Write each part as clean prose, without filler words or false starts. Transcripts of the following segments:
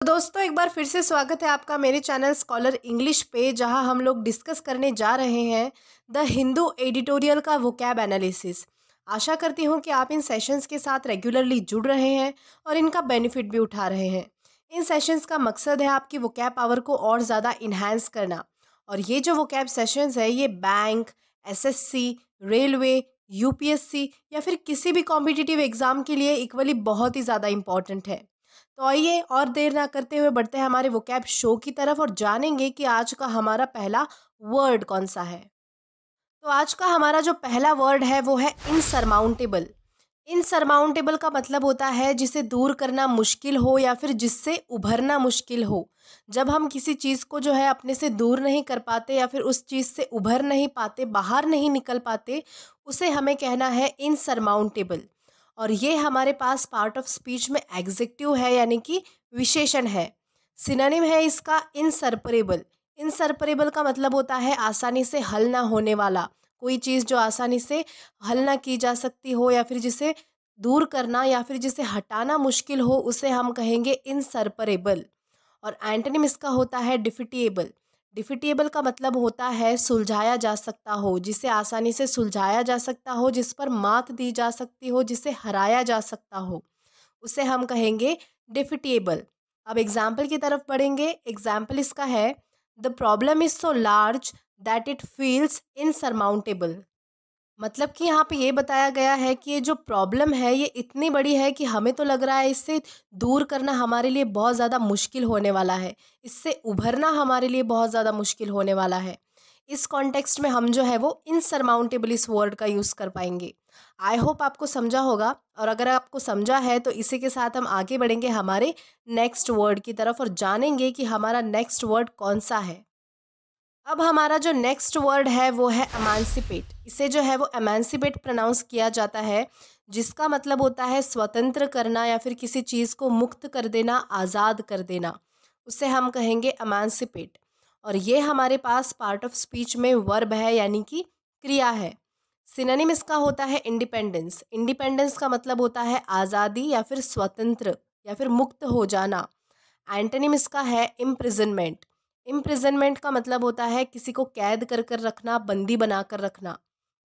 तो दोस्तों एक बार फिर से स्वागत है आपका मेरे चैनल स्कॉलर इंग्लिश पे, जहां हम लोग डिस्कस करने जा रहे हैं द हिंदू एडिटोरियल का वोकैब एनालिसिस। आशा करती हूं कि आप इन सेशंस के साथ रेगुलरली जुड़ रहे हैं और इनका बेनिफिट भी उठा रहे हैं। इन सेशंस का मकसद है आपकी वोकैब पावर को और ज़्यादा इन्हांस करना। और ये जो वोकैब सेशंस है ये बैंक, एसएससी, रेलवे, यूपीएससी या फिर किसी भी कॉम्पिटिटिव एग्ज़ाम के लिए इक्वली बहुत ही ज़्यादा इंपॉर्टेंट है। तो आइए और देर ना करते हुए बढ़ते हैं हमारे वोकैब शो की तरफ और जानेंगे कि आज का हमारा पहला वर्ड कौन सा है। तो आज का हमारा जो पहला वर्ड है वो है इनसरमाउंटेबल। इनसरमाउंटेबल का मतलब होता है जिसे दूर करना मुश्किल हो या फिर जिससे उभरना मुश्किल हो। जब हम किसी चीज़ को जो है अपने से दूर नहीं कर पाते या फिर उस चीज़ से उभर नहीं पाते, बाहर नहीं निकल पाते, उसे हमें कहना है इनसरमाउंटेबल। और ये हमारे पास पार्ट ऑफ स्पीच में एग्जेक्टिव है, यानी कि विशेषण है। सिनोनिम है इसका इनसरपरेबल। इनसरपरेबल का मतलब होता है आसानी से हल ना होने वाला। कोई चीज़ जो आसानी से हल ना की जा सकती हो या फिर जिसे दूर करना या फिर जिसे हटाना मुश्किल हो, उसे हम कहेंगे इनसरपरेबल। और एंटोनिम इसका होता है डिफिटिएबल। डिफिटिएबल का मतलब होता है सुलझाया जा सकता हो, जिसे आसानी से सुलझाया जा सकता हो, जिस पर मात दी जा सकती हो, जिसे हराया जा सकता हो, उसे हम कहेंगे डिफिटिएबल। अब एग्जाम्पल की तरफ बढ़ेंगे। एग्जाम्पल इसका है the problem is so large that it feels insurmountable. मतलब कि यहाँ पे ये बताया गया है कि ये जो प्रॉब्लम है ये इतनी बड़ी है कि हमें तो लग रहा है इससे दूर करना हमारे लिए बहुत ज़्यादा मुश्किल होने वाला है, इससे उभरना हमारे लिए बहुत ज़्यादा मुश्किल होने वाला है। इस कॉन्टेक्स्ट में हम जो है वो इनसरमाउंटेबल इस वर्ड का यूज़ कर पाएंगे। आई होप आपको समझा होगा, और अगर आपको समझा है तो इसी के साथ हम आगे बढ़ेंगे हमारे नेक्स्ट वर्ड की तरफ और जानेंगे कि हमारा नेक्स्ट वर्ड कौन सा है। अब हमारा जो नेक्स्ट वर्ड है वो है एमांसिपेट। इसे जो है वो एमांसिपेट प्रोनाउंस किया जाता है, जिसका मतलब होता है स्वतंत्र करना या फिर किसी चीज़ को मुक्त कर देना, आज़ाद कर देना, उसे हम कहेंगे एमांसिपेट। और ये हमारे पास पार्ट ऑफ स्पीच में वर्ब है, यानी कि क्रिया है। सिनोनिम इसका होता है इंडिपेंडेंस। इंडिपेंडेंस का मतलब होता है आज़ादी या फिर स्वतंत्र या फिर मुक्त हो जाना। एंटोनिम इसका है इम्प्रिजनमेंट। इम्प्रिजनमेंट का मतलब होता है किसी को कैद कर कर रखना, बंदी बना कर रखना,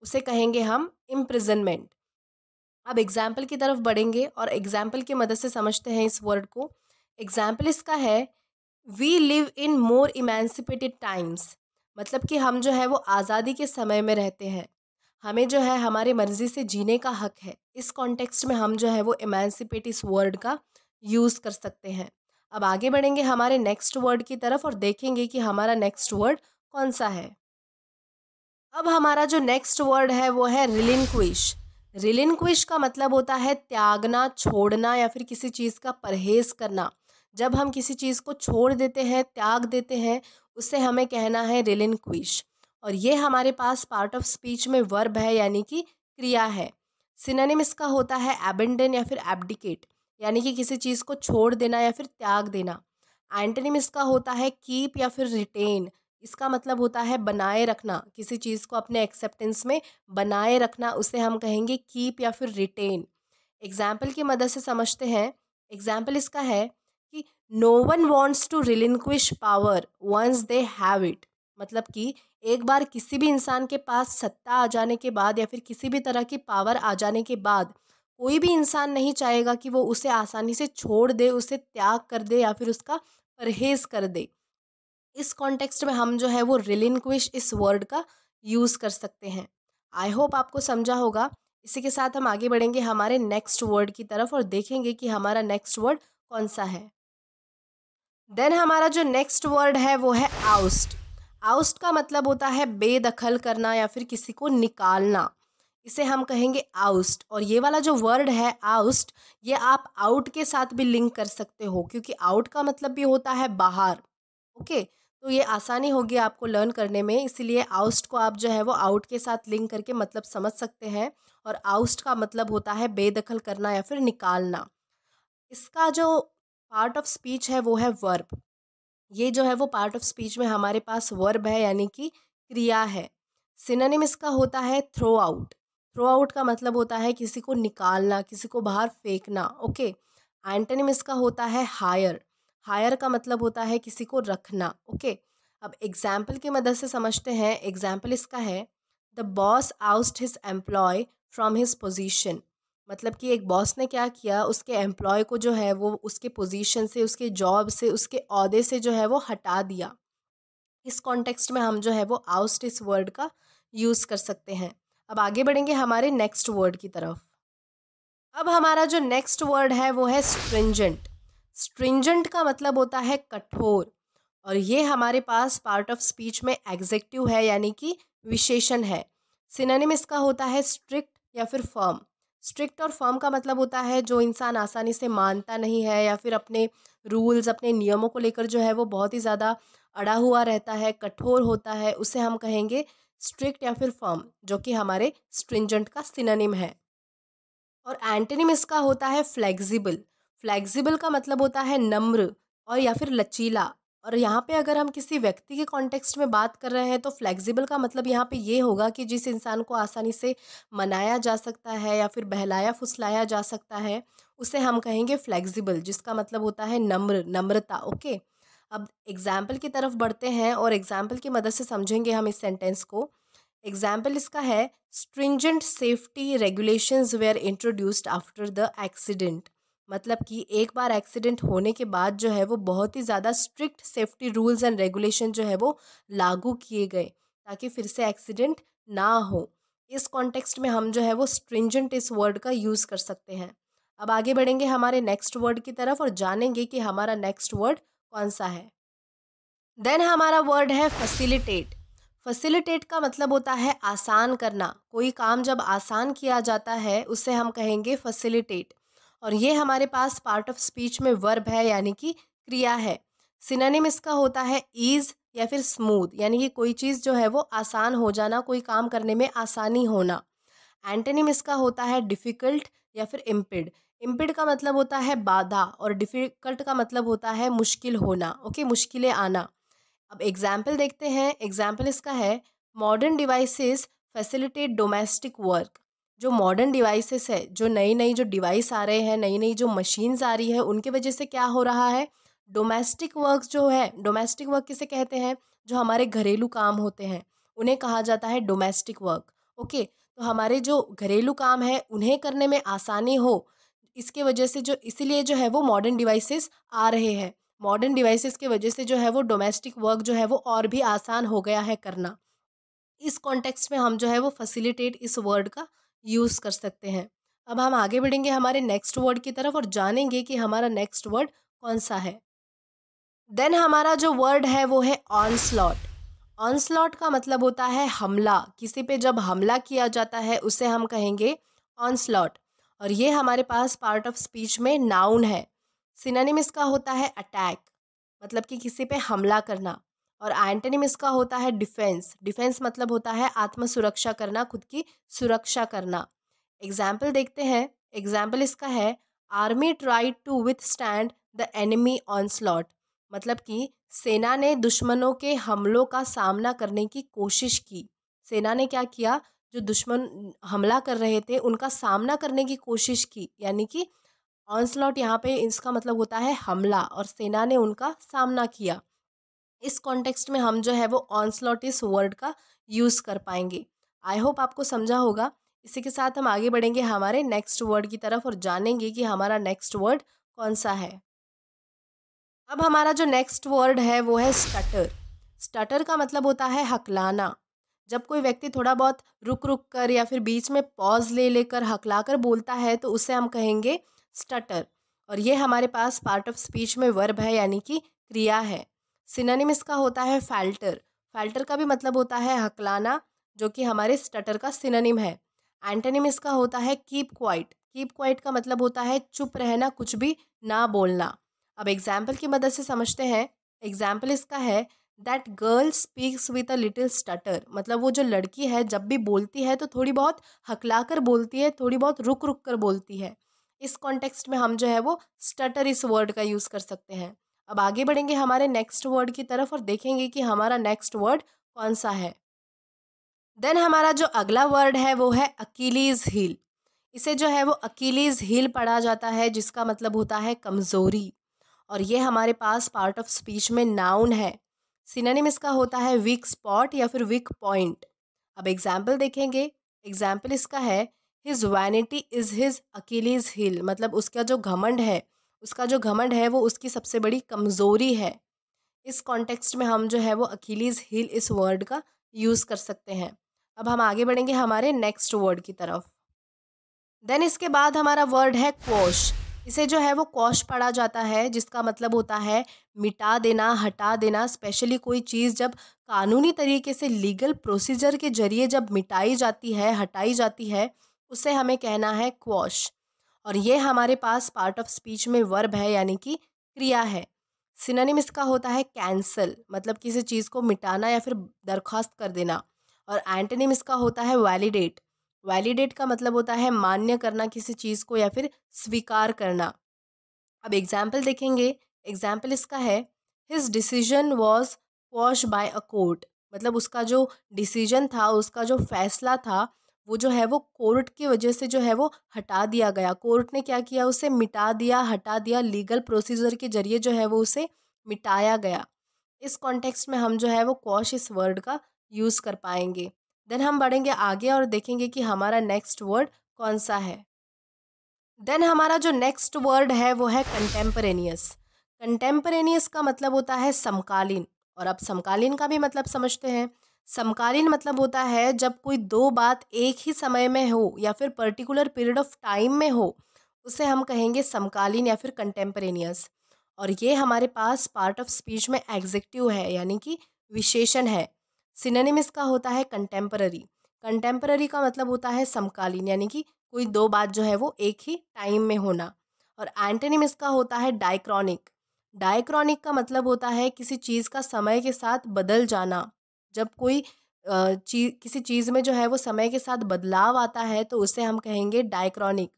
उसे कहेंगे हम इम्प्रिजनमेंट। अब एग्जाम्पल की तरफ बढ़ेंगे और एग्जाम्पल की मदद से समझते हैं इस वर्ड को। एग्जाम्पल इसका है we live in more emancipated times. मतलब कि हम जो है वो आज़ादी के समय में रहते हैं, हमें जो है हमारी मर्जी से जीने का हक है। इस कॉन्टेक्स्ट में हम जो है वो इमेंसिपेट इस वर्ड का यूज़ कर सकते हैं। अब आगे बढ़ेंगे हमारे नेक्स्ट वर्ड की तरफ और देखेंगे कि हमारा नेक्स्ट वर्ड कौन सा है। अब हमारा जो नेक्स्ट वर्ड है वो है रिलिंक्विश। रिलिंक्विश का मतलब होता है त्यागना, छोड़ना या फिर किसी चीज़ का परहेज करना। जब हम किसी चीज़ को छोड़ देते हैं, त्याग देते हैं, उसे हमें कहना है रिलिंक्विश। और ये हमारे पास पार्ट ऑफ स्पीच में वर्ब है, यानी कि क्रिया है। सिनोनिम इसका होता है एबेंडन या फिर एब्डिकेट, यानी कि किसी चीज़ को छोड़ देना या फिर त्याग देना। एंटोनिम इसका होता है कीप या फिर रिटेन। इसका मतलब होता है बनाए रखना, किसी चीज़ को अपने एक्सेप्टेंस में बनाए रखना, उसे हम कहेंगे कीप या फिर रिटेन। एग्जाम्पल की मदद से समझते हैं। एग्जाम्पल इसका है कि no one wants to relinquish power once they have it. मतलब कि एक बार किसी भी इंसान के पास सत्ता आ जाने के बाद या फिर किसी भी तरह की पावर आ जाने के बाद कोई भी इंसान नहीं चाहेगा कि वो उसे आसानी से छोड़ दे, उसे त्याग कर दे या फिर उसका परहेज कर दे। इस कॉन्टेक्स्ट में हम जो है वो रिलिंक्विश इस वर्ड का यूज़ कर सकते हैं। आई होप आपको समझा होगा। इसी के साथ हम आगे बढ़ेंगे हमारे नेक्स्ट वर्ड की तरफ और देखेंगे कि हमारा नेक्स्ट वर्ड कौन सा है। देन हमारा जो नेक्स्ट वर्ड है वो है आउस्ट। आउस्ट का मतलब होता है बेदखल करना या फिर किसी को निकालना, इसे हम कहेंगे आउस्ट। और ये वाला जो वर्ड है आउस्ट, ये आप आउट के साथ भी लिंक कर सकते हो, क्योंकि आउट का मतलब भी होता है बाहर। ओके, तो ये आसानी होगी आपको लर्न करने में, इसीलिए आउस्ट को आप जो है वो आउट के साथ लिंक करके मतलब समझ सकते हैं। और आउस्ट का मतलब होता है बेदखल करना या फिर निकालना। इसका जो पार्ट ऑफ स्पीच है वो है वर्ब। ये जो है वो पार्ट ऑफ स्पीच में हमारे पास वर्ब है, यानी कि क्रिया है। सिनोनिम इसका होता है थ्रो आउट। थ्रो आउट का मतलब होता है किसी को निकालना, किसी को बाहर फेंकना। ओके, एंटोनिम इसका होता है हायर। हायर का मतलब होता है किसी को रखना। ओके, अब एग्जाम्पल की मदद से समझते हैं। एग्जाम्पल इसका है, the boss oust his employ from his position. मतलब कि एक बॉस ने क्या किया, उसके एम्प्लॉय को जो है वो उसके पोजीशन से, उसके जॉब से, उसके ओहदे से जो है वो हटा दिया। इस कॉन्टेक्स्ट में हम जो है वो आउस्ट इस वर्ड का यूज़ कर सकते हैं। अब आगे बढ़ेंगे हमारे नेक्स्ट वर्ड की तरफ। अब हमारा जो नेक्स्ट वर्ड है वो है स्ट्रिंजेंट। स्ट्रिंजेंट का मतलब होता है कठोर, और ये हमारे पास पार्ट ऑफ स्पीच में एग्जेक्टिव है, यानी कि विशेषण है। सिनोनिम इसका होता है स्ट्रिक्ट या फिर फर्म। स्ट्रिक्ट और फर्म का मतलब होता है जो इंसान आसानी से मानता नहीं है, या फिर अपने रूल्स, अपने नियमों को लेकर जो है वो बहुत ही ज़्यादा अड़ा हुआ रहता है, कठोर होता है, उसे हम कहेंगे स्ट्रिक्ट या फिर फर्म, जो कि हमारे स्ट्रिंजेंट का सिनोनिम है। और एंटोनिम इसका होता है फ्लेक्सिबल। फ्लेक्सिबल का मतलब होता है नम्र और या फिर लचीला। और यहाँ पे अगर हम किसी व्यक्ति के कॉन्टेक्स्ट में बात कर रहे हैं तो फ्लेक्सिबल का मतलब यहाँ पे ये होगा कि जिस इंसान को आसानी से मनाया जा सकता है या फिर बहलाया फुसलाया जा सकता है, उसे हम कहेंगे फ्लेक्सिबल, जिसका मतलब होता है नम्र, नम्रता। ओके, अब एग्जाम्पल की तरफ बढ़ते हैं और एग्जाम्पल की मदद से समझेंगे हम इस सेंटेंस को। एग्जाम्पल इसका है, stringent safety regulations were introduced after the accident. मतलब कि एक बार एक्सीडेंट होने के बाद जो है वो बहुत ही ज़्यादा strict safety rules and regulation जो है वो लागू किए गए, ताकि फिर से एक्सीडेंट ना हो। इस कॉन्टेक्स्ट में हम जो है वो स्ट्रिंजेंट इस वर्ड का यूज़ कर सकते हैं। अब आगे बढ़ेंगे हमारे नेक्स्ट वर्ड की तरफ और जानेंगे कि हमारा नेक्स्ट वर्ड कौन सा है। देन हमारा वर्ड है फैसिलिटेट। फैसिलिटेट का मतलब होता है आसान करना। कोई काम जब आसान किया जाता है उसे हम कहेंगे फैसिलिटेट। और ये हमारे पास पार्ट ऑफ स्पीच में वर्ब है, यानी कि क्रिया है। सिनोनिम इसका होता है ईज या फिर स्मूथ, यानी कि कोई चीज़ जो है वो आसान हो जाना, कोई काम करने में आसानी होना। एंटोनिम इसका होता है डिफ़िकल्ट या फिर इम्पिड। इम्पिड का मतलब होता है बाधा और डिफ़िकल्ट का मतलब होता है मुश्किल होना। ओके, मुश्किलें आना। अब एग्जाम्पल देखते हैं। एग्जाम्पल इसका है, modern devices facilitate domestic work. जो मॉडर्न डिवाइसेस है, जो नई नई जो डिवाइस आ रहे हैं, नई नई जो मशीन्स आ रही है, उनके वजह से क्या हो रहा है, डोमेस्टिक वर्क जो है, डोमेस्टिक वर्क किसे कहते हैं, जो हमारे घरेलू काम होते हैं उन्हें कहा जाता है डोमेस्टिक वर्क। ओके, तो हमारे जो घरेलू काम है उन्हें करने में आसानी हो, इसके वजह से जो, इसीलिए जो है वो मॉडर्न डिवाइसेस आ रहे हैं। मॉडर्न डिवाइसेस की वजह से जो है वो डोमेस्टिक वर्क जो है वो और भी आसान हो गया है करना। इस कॉन्टेक्स्ट में हम जो है वो फैसिलिटेट इस वर्ड का यूज़ कर सकते हैं। अब हम आगे बढ़ेंगे हमारे नेक्स्ट वर्ड की तरफ और जानेंगे कि हमारा नेक्स्ट वर्ड कौन सा है। देन हमारा जो वर्ड है वो है ऑनस्लॉट। ऑनस्लॉट का मतलब होता है हमला। किसी पे जब हमला किया जाता है उसे हम कहेंगे ऑनस्लॉट। और ये हमारे पास पार्ट ऑफ स्पीच में नाउन है। सिनोनिम इसका होता है अटैक, मतलब कि किसी पे हमला करना। और एंटोनिम इसका होता है डिफेंस। डिफेंस मतलब होता है आत्म सुरक्षा करना, खुद की सुरक्षा करना। एग्जाम्पल देखते हैं। एग्जाम्पल इसका है, army tried to withstand the enemy onslaught. मतलब कि सेना ने दुश्मनों के हमलों का सामना करने की कोशिश की। सेना ने क्या किया, जो दुश्मन हमला कर रहे थे उनका सामना करने की कोशिश की, यानी कि ऑनस्लॉट यहाँ पे इसका मतलब होता है हमला, और सेना ने उनका सामना किया। इस कॉन्टेक्स्ट में हम जो है वो ऑनस्लॉट इस वर्ड का यूज़ कर पाएंगे। आई होप आपको समझा होगा। इसी के साथ हम आगे बढ़ेंगे हमारे नेक्स्ट वर्ड की तरफ और जानेंगे कि हमारा नेक्स्ट वर्ड कौन सा है। अब हमारा जो नेक्स्ट वर्ड है वो है स्टटर। स्टटर का मतलब होता है हकलाना। जब कोई व्यक्ति थोड़ा बहुत रुक रुक कर या फिर बीच में पॉज ले लेकर हकलाकर बोलता है तो उसे हम कहेंगे स्टटर। और ये हमारे पास पार्ट ऑफ स्पीच में वर्ब है, यानी कि क्रिया है। सिनोनिम इसका होता है फैल्टर। फैल्टर का भी मतलब होता है हकलाना, जो कि हमारे स्टटर का सिनोनिम है। एंटोनिम इसका होता है कीप क्वाइट। कीप क्वाइट का मतलब होता है चुप रहना, कुछ भी ना बोलना। अब एग्जाम्पल की मदद से समझते हैं। एग्जाम्पल इसका है, that girl speaks with a little stutter. मतलब वो जो लड़की है जब भी बोलती है तो थोड़ी बहुत हकला कर बोलती है, थोड़ी बहुत रुक रुक कर बोलती है। इस कॉन्टेक्स्ट में हम जो है वो स्टटर इस वर्ड का यूज़ कर सकते हैं। अब आगे बढ़ेंगे हमारे नेक्स्ट वर्ड की तरफ और देखेंगे कि हमारा नेक्स्ट वर्ड कौन सा है। देन हमारा जो अगला वर्ड है वो है अकीलीज हील। इसे जो है वो अकीलीज हील पढ़ा जाता है, जिसका मतलब होता है कमज़ोरी। और ये हमारे पास पार्ट ऑफ स्पीच में नाउन है। सिनोनिम इसका होता है वीक स्पॉट या फिर वीक पॉइंट। अब एग्जाम्पल देखेंगे। एग्जाम्पल इसका है his vanity is his Achilles heel, मतलब उसका जो घमंड है वो उसकी सबसे बड़ी कमज़ोरी है। इस कॉन्टेक्स्ट में हम जो है वो अकीलीज हील इस वर्ड का यूज़ कर सकते हैं। अब हम आगे बढ़ेंगे हमारे नेक्स्ट वर्ड की तरफ। देन इसके बाद हमारा वर्ड है क्वॉश। इसे जो है वो क्वॉश पढ़ा जाता है, जिसका मतलब होता है मिटा देना, हटा देना। स्पेशली कोई चीज़ जब कानूनी तरीके से लीगल प्रोसीजर के जरिए जब मिटाई जाती है, हटाई जाती है, उसे हमें कहना है क्वॉश। और ये हमारे पास पार्ट ऑफ स्पीच में वर्ब है, यानी कि क्रिया है। सिनोनिम इसका होता है कैंसल, मतलब किसी चीज़ को मिटाना या फिर दरख्वास्त कर देना। और एंटोनिम इसका होता है वैलिडेट। वैलिडेट का मतलब होता है मान्य करना किसी चीज़ को या फिर स्वीकार करना। अब एग्जाम्पल देखेंगे। एग्जाम्पल इसका है his decision was quash by a court, मतलब उसका जो डिसीजन था, उसका जो फैसला था, वो जो है वो कोर्ट की वजह से जो है वो हटा दिया गया। कोर्ट ने क्या किया, उसे मिटा दिया, हटा दिया। लीगल प्रोसीजर के जरिए जो है वो उसे मिटाया गया। इस कॉन्टेक्स्ट में हम जो है वो क्वॉश इस वर्ड का यूज़ कर पाएंगे। देन हम बढ़ेंगे आगे और देखेंगे कि हमारा नेक्स्ट वर्ड कौन सा है। देन हमारा जो नेक्स्ट वर्ड है वो है कंटेम्परेनियस। कंटेम्परेनियस का मतलब होता है समकालीन। और अब समकालीन का भी मतलब समझते हैं। समकालीन मतलब होता है जब कोई दो बात एक ही समय में हो या फिर पर्टिकुलर पीरियड ऑफ टाइम में हो, उसे हम कहेंगे समकालीन या फिर कंटेम्परेनियस। और ये हमारे पास पार्ट ऑफ स्पीच में एग्जेक्टिव है, यानी कि विशेषण है। सिनोनिम इसका होता है कंटेम्पररी। कंटेम्पररी का मतलब होता है समकालीन, यानी कि कोई दो बात जो है वो एक ही टाइम में होना। और एंटोनिम इसका होता है डायक्रॉनिक। डायक्रॉनिक का मतलब होता है किसी चीज़ का समय के साथ बदल जाना। जब कोई किसी चीज़ में जो है वो समय के साथ बदलाव आता है तो उसे हम कहेंगे डायक्रॉनिक।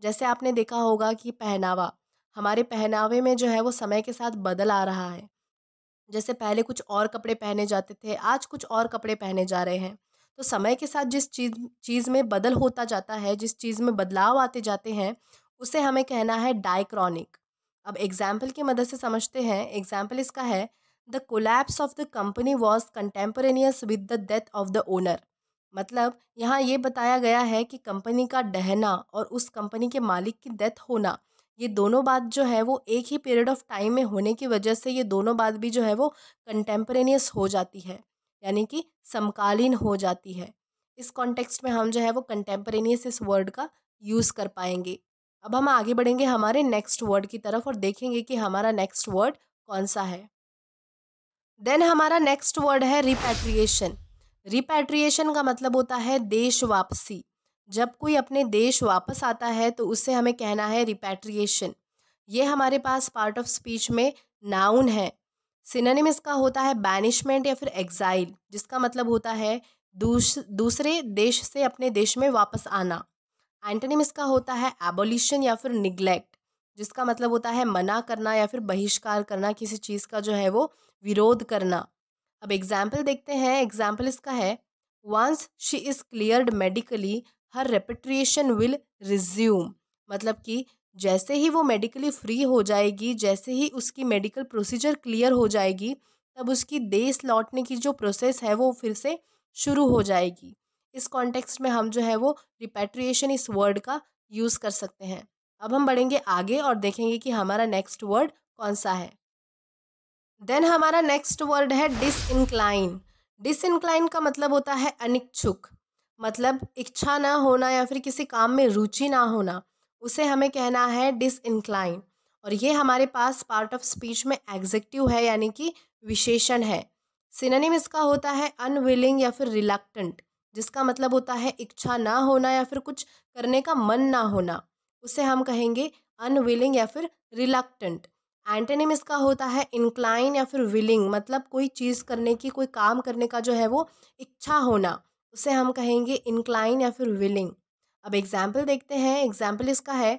जैसे आपने देखा होगा कि पहनावा, हमारे पहनावे में जो है वो समय के साथ बदल आ रहा है। जैसे पहले कुछ और कपड़े पहने जाते थे, आज कुछ और कपड़े पहने जा रहे हैं। तो समय के साथ जिस चीज़ में बदल होता जाता है, जिस चीज़ में बदलाव आते जाते हैं, उसे हमें कहना है डायक्रॉनिक। अब एग्जाम्पल की मदद से समझते हैं। एग्जाम्पल इसका है the collapse of the company was contemporaneous with the death of the owner. मतलब यहाँ ये बताया गया है कि कंपनी का ढहना और उस कंपनी के मालिक की डेथ होना, ये दोनों बात जो है वो एक ही पीरियड ऑफ टाइम में होने की वजह से ये दोनों बात भी जो है वो कंटेम्परेनियस हो जाती है, यानी कि समकालीन हो जाती है। इस कॉन्टेक्स्ट में हम जो है वो कंटेम्परेनियस इस वर्ड का यूज़ कर पाएंगे। अब हम आगे बढ़ेंगे हमारे नेक्स्ट वर्ड की तरफ और देखेंगे कि हमारा नेक्स्ट वर्ड कौन सा है। देन हमारा नेक्स्ट वर्ड है रिपैट्रिएशन। रिपैट्रिएशन का मतलब होता है देश वापसी। जब कोई अपने देश वापस आता है तो उससे हमें कहना है रिपैट्रिएशन। ये हमारे पास पार्ट ऑफ स्पीच में नाउन है। सिनोनिम इसका होता है बैनिशमेंट या फिर एग्जाइल, जिसका मतलब होता है दूसरे देश से अपने देश में वापस आना। एंटोनिम इसका होता है एबोलिशन या फिर निग्लेक्ट, जिसका मतलब होता है मना करना या फिर बहिष्कार करना, किसी चीज़ का जो है वो विरोध करना। अब एग्जाम्पल देखते हैं। एग्जाम्पल इसका है once she is cleared medically her repatriation will resume. मतलब कि जैसे ही वो मेडिकली फ्री हो जाएगी, जैसे ही उसकी मेडिकल प्रोसीजर क्लियर हो जाएगी, तब उसकी देश लौटने की जो प्रोसेस है वो फिर से शुरू हो जाएगी। इस कॉन्टेक्स्ट में हम जो है वो रिपैट्रिएशन इस वर्ड का यूज़ कर सकते हैं। अब हम बढ़ेंगे आगे और देखेंगे कि हमारा नेक्स्ट वर्ड कौन सा है। देन हमारा नेक्स्ट वर्ड है डिसइंक्लाइन। डिसइंक्लाइन का मतलब होता है अनिच्छुक। मतलब इच्छा ना होना या फिर किसी काम में रुचि ना होना, उसे हमें कहना है डिसइंक्लाइन। और ये हमारे पास पार्ट ऑफ स्पीच में एग्जेक्टिव है, यानी कि विशेषण है। सिनोनिम इसका होता है अनविलिंग या फिर रिलक्टेंट, जिसका मतलब होता है इच्छा ना होना या फिर कुछ करने का मन ना होना, उसे हम कहेंगे अनविलिंग या फिर रिलक्टेंट। एंटोनिम इसका होता है इंक्लाइन या फिर विलिंग, मतलब कोई चीज़ करने की, कोई काम करने का जो है वो इच्छा होना, उसे हम कहेंगे इंक्लाइन या फिर विलिंग। अब एग्जाम्पल देखते हैं। एग्जाम्पल इसका है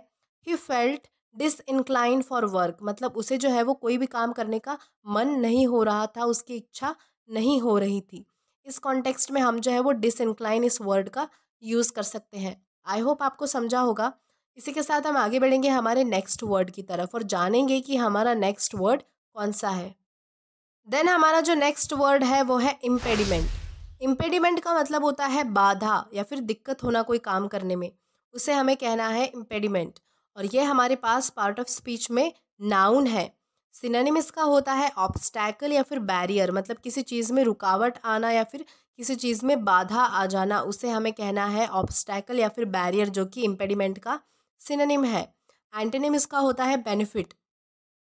ही फेल्ट डिसइंक्लाइन फॉर वर्क। मतलब उसे जो है वो कोई भी काम करने का मन नहीं हो रहा था, उसकी इच्छा नहीं हो रही थी। इस कॉन्टेक्स्ट में हम जो है वो डिसइंक्लाइन इस वर्ड का यूज़ कर सकते हैं। आई होप आपको समझा होगा। इसी के साथ हम आगे बढ़ेंगे हमारे नेक्स्ट वर्ड की तरफ और जानेंगे कि हमारा नेक्स्ट वर्ड कौन सा है। देन हमारा जो नेक्स्ट वर्ड है वो है इम्पेडिमेंट। इम्पेडिमेंट का मतलब होता है बाधा या फिर दिक्कत होना कोई काम करने में, उसे हमें कहना है इम्पेडिमेंट। और ये हमारे पास पार्ट ऑफ स्पीच में नाउन है। सिनोनिम इसका होता है ऑब्स्टैकल या फिर बैरियर, मतलब किसी चीज़ में रुकावट आना या फिर किसी चीज़ में बाधा आ जाना, उसे हमें कहना है ऑब्स्टैकल या फिर बैरियर, जो कि इम्पेडिमेंट का सिनोनिम है। एंटोनिम इसका होता है बेनिफिट।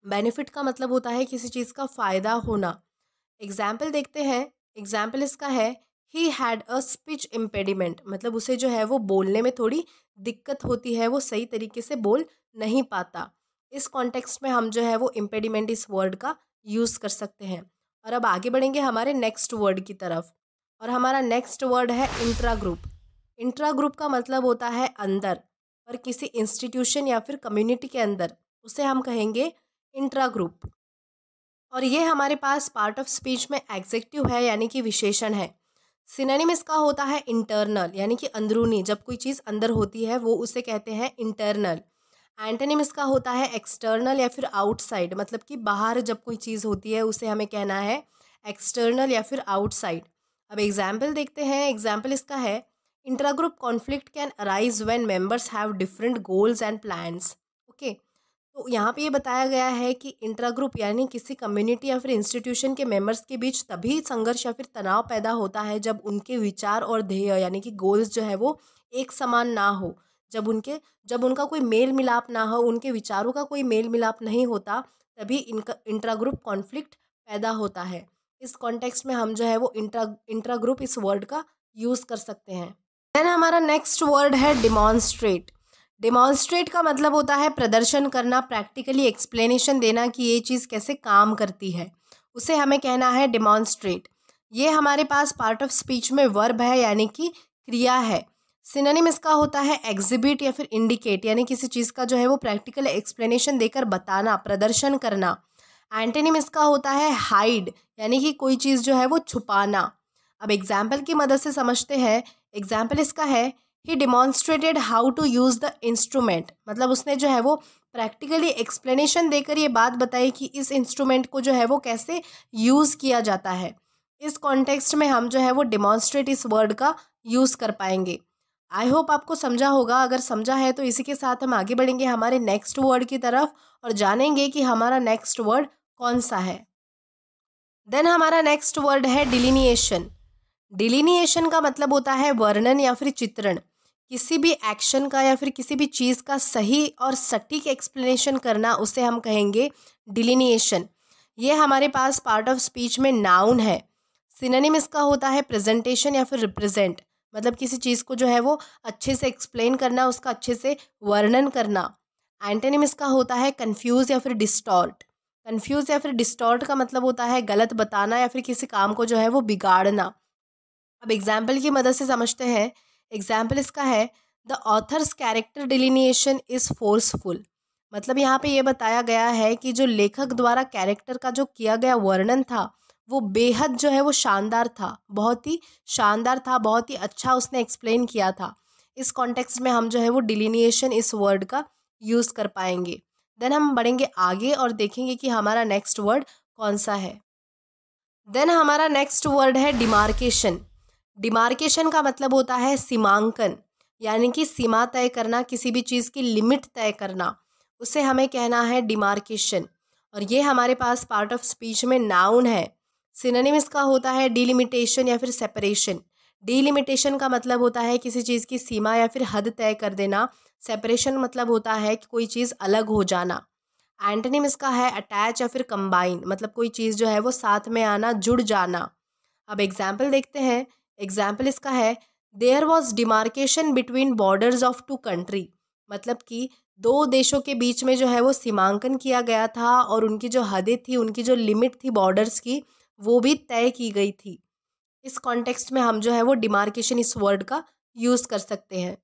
बेनिफिट का मतलब होता है किसी चीज़ का फ़ायदा होना। एग्जाम्पल देखते हैं। एग्जाम्पल इसका है he had a speech impediment, मतलब उसे जो है वो बोलने में थोड़ी दिक्कत होती है, वो सही तरीके से बोल नहीं पाता। इस कॉन्टेक्स्ट में हम जो है वो इम्पेडिमेंट इस वर्ड का यूज़ कर सकते हैं। और अब आगे बढ़ेंगे हमारे नेक्स्ट वर्ड की तरफ और हमारा नेक्स्ट वर्ड है इंट्रा ग्रुप। इंट्रा ग्रुप का मतलब होता है अंदर, और किसी इंस्टीट्यूशन या फिर कम्युनिटी के अंदर उसे हम कहेंगे इंट्रा ग्रुप। और ये हमारे पास पार्ट ऑफ स्पीच में एग्जेक्टिव है, यानी कि विशेषण है। सिनोनिम इसका होता है इंटरनल, यानी कि अंदरूनी, जब कोई चीज़ अंदर होती है वो उसे कहते हैं इंटरनल। एंटोनिम इसका होता है एक्सटर्नल या फिर आउटसाइड, मतलब कि बाहर जब कोई चीज़ होती है उसे हमें कहना है एक्सटर्नल या फिर आउटसाइड। अब एग्जाम्पल देखते हैं। एग्जाम्पल इसका है intra group conflict can arise when members have different goals and plans. Okay, तो यहाँ पे ये बताया गया है कि इंट्रा ग्रुप यानी किसी कम्युनिटी या फिर इंस्टीट्यूशन के मेंबर्स के बीच तभी संघर्ष या फिर तनाव पैदा होता है जब उनके विचार और ध्येय यानी कि गोल्स जो है वो एक समान ना हो। जब उनका कोई मेल मिलाप ना हो, उनके विचारों का कोई मेल मिलाप नहीं होता, तभी इनका इंट्रा ग्रुप कॉन्फ्लिक्ट पैदा होता है। इस कॉन्टेक्स्ट में हम जो है वो इंट्रा ग्रुप इस वर्ड का यूज़ कर सकते हैं। देन हमारा नेक्स्ट वर्ड है डिमॉन्स्ट्रेट। डिमॉन्स्ट्रेट का मतलब होता है प्रदर्शन करना, प्रैक्टिकली एक्सप्लेनेशन देना कि ये चीज़ कैसे काम करती है, उसे हमें कहना है डिमॉन्स्ट्रेट। ये हमारे पास पार्ट ऑफ स्पीच में वर्ब है, यानी कि क्रिया है। सिनोनिम इसका होता है एग्जिबिट या फिर इंडिकेट, यानी किसी चीज़ का जो है वो प्रैक्टिकल एक्सप्लेनेशन देकर बताना, प्रदर्शन करना। एंटोनिम इसका होता है हाइड, यानी कि कोई चीज़ जो है वो छुपाना। अब एग्जाम्पल की मदद से समझते हैं। एग्जाम्पल इसका है he demonstrated how to use the instrument, मतलब उसने जो है वो प्रैक्टिकली एक्सप्लेनेशन देकर ये बात बताई कि इस इंस्ट्रूमेंट को जो है वो कैसे यूज़ किया जाता है। इस कॉन्टेक्स्ट में हम जो है वो डिमॉन्स्ट्रेट इस वर्ड का यूज़ कर पाएंगे। आई होप आपको समझा होगा। अगर समझा है तो इसी के साथ हम आगे बढ़ेंगे हमारे नेक्स्ट वर्ड की तरफ और जानेंगे कि हमारा नेक्स्ट वर्ड कौन सा है। देन हमारा नेक्स्ट वर्ड है डिलिनिएशन। डिलिनिएशन का मतलब होता है वर्णन या फिर चित्रण। किसी भी एक्शन का या फिर किसी भी चीज़ का सही और सटीक एक्सप्लेनेशन करना, उसे हम कहेंगे डिलिनिएशन। ये हमारे पास पार्ट ऑफ स्पीच में नाउन है। सिनोनिम इसका होता है प्रेजेंटेशन या फिर रिप्रेजेंट, मतलब किसी चीज़ को जो है वो अच्छे से एक्सप्लेन करना, उसका अच्छे से वर्णन करना। एंटोनिम इसका होता है कन्फ्यूज़ या फिर डिस्टॉर्ट। कन्फ्यूज़ या फिर डिस्टॉर्ट का मतलब होता है गलत बताना या फिर किसी काम को जो है वो बिगाड़ना। अब एग्जाम्पल की मदद से समझते हैं। एग्जाम्पल इसका है the author's character delineation is forceful, मतलब यहाँ पे ये बताया गया है कि जो लेखक द्वारा कैरेक्टर का जो किया गया वर्णन था वो बेहद जो है वो शानदार था, बहुत ही शानदार था, बहुत ही अच्छा उसने एक्सप्लेन किया था। इस कॉन्टेक्स्ट में हम जो है वो डिलिनिएशन इस वर्ड का यूज़ कर पाएंगे। देन हम बढ़ेंगे आगे और देखेंगे कि हमारा नेक्स्ट वर्ड कौन सा है। देन हमारा नेक्स्ट वर्ड है डिमार्केशन। डिमार्केशन का मतलब होता है सीमांकन, यानी कि सीमा तय करना, किसी भी चीज़ की लिमिट तय करना, उसे हमें कहना है डिमार्केशन। और ये हमारे पास पार्ट ऑफ स्पीच में नाउन है। सिनोनिम इसका होता है डिलिमिटेशन या फिर सेपरेशन। डिलिमिटेशन का मतलब होता है किसी चीज़ की सीमा या फिर हद तय कर देना। सेपरेशन मतलब होता है कि कोई चीज़ अलग हो जाना। एंटोनिम इसका है अटैच या फिर कंबाइन, मतलब कोई चीज़ जो है वो साथ में आना, जुड़ जाना। अब एग्जाम्पल देखते हैं। एग्जाम्पल इसका है there was demarcation between borders of two country, मतलब कि दो देशों के बीच में जो है वो सीमांकन किया गया था और उनकी जो हदें थी, उनकी जो लिमिट थी बॉर्डर्स की, वो भी तय की गई थी। इस कॉन्टेक्स्ट में हम जो है वो डिमार्केशन इस वर्ड का यूज़ कर सकते हैं।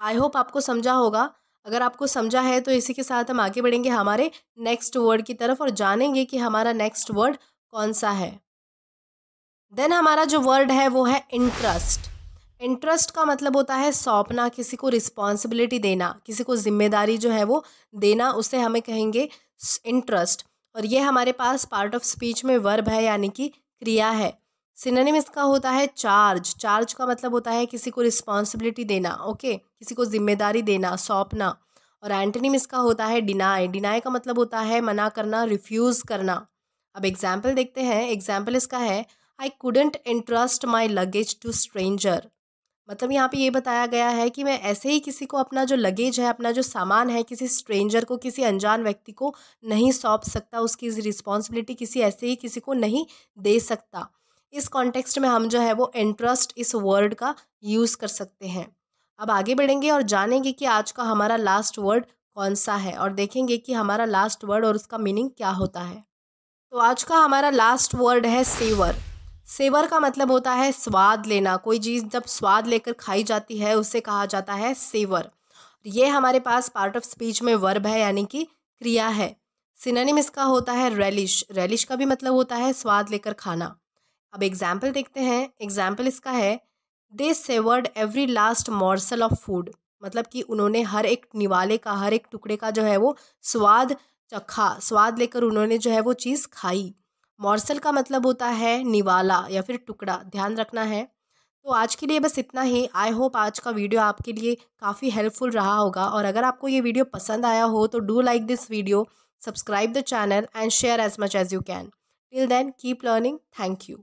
आई होप आपको समझा होगा। अगर आपको समझा है तो इसी के साथ हम आगे बढ़ेंगे हमारे नेक्स्ट वर्ड की तरफ और जानेंगे कि हमारा नेक्स्ट वर्ड कौन सा है। देन हमारा जो वर्ड है वो है इंटरेस्ट। इंटरेस्ट का मतलब होता है सौंपना, किसी को रिस्पॉन्सिबिलिटी देना, किसी को जिम्मेदारी जो है वो देना, उसे हमें कहेंगे इंटरेस्ट। और ये हमारे पास पार्ट ऑफ स्पीच में वर्ब है, यानी कि क्रिया है। सिनोनिम इसका होता है चार्ज। चार्ज का मतलब होता है किसी को रिस्पॉन्सिबिलिटी देना, ओके, किसी को जिम्मेदारी देना, सौंपना। और एंटोनिम इसका होता है डिनाई। डिनाई का मतलब होता है मना करना, रिफ्यूज़ करना। अब एग्जाम्पल देखते हैं। एग्जाम्पल इसका है I couldn't entrust my luggage to stranger. मतलब यहाँ पे ये बताया गया है कि मैं ऐसे ही किसी को अपना जो लगेज है, अपना जो सामान है, किसी स्ट्रेंजर को, किसी अनजान व्यक्ति को नहीं सौंप सकता, उसकी रिस्पॉन्सिबिलिटी किसी ऐसे ही किसी को नहीं दे सकता। इस कॉन्टेक्स्ट में हम जो है वो इंटरेस्ट इस वर्ड का यूज़ कर सकते हैं। अब आगे बढ़ेंगे और जानेंगे कि आज का हमारा लास्ट वर्ड कौन सा है, और देखेंगे कि हमारा लास्ट वर्ड और उसका मीनिंग क्या होता है। तो आज का हमारा लास्ट वर्ड है सेवर। सेवर का मतलब होता है स्वाद लेना। कोई चीज़ जब स्वाद लेकर खाई जाती है उसे कहा जाता है सेवर। ये हमारे पास पार्ट ऑफ स्पीच में वर्ब है, यानी कि क्रिया है। सिनोनिम इसका होता है रेलिश। रेलिश का भी मतलब होता है स्वाद लेकर खाना। अब एग्जाम्पल देखते हैं। एग्जाम्पल इसका है they savoured every last morsel of food. मतलब कि उन्होंने हर एक निवाले का, हर एक टुकड़े का जो है वो स्वाद चखा, स्वाद लेकर उन्होंने जो है वो चीज़ खाई। मॉर्सल का मतलब होता है निवाला या फिर टुकड़ा, ध्यान रखना है। तो आज के लिए बस इतना ही। आई होप आज का वीडियो आपके लिए काफ़ी हेल्पफुल रहा होगा, और अगर आपको ये वीडियो पसंद आया हो तो do like this video, subscribe the channel and share as much as you can. Till then keep learning. Thank you.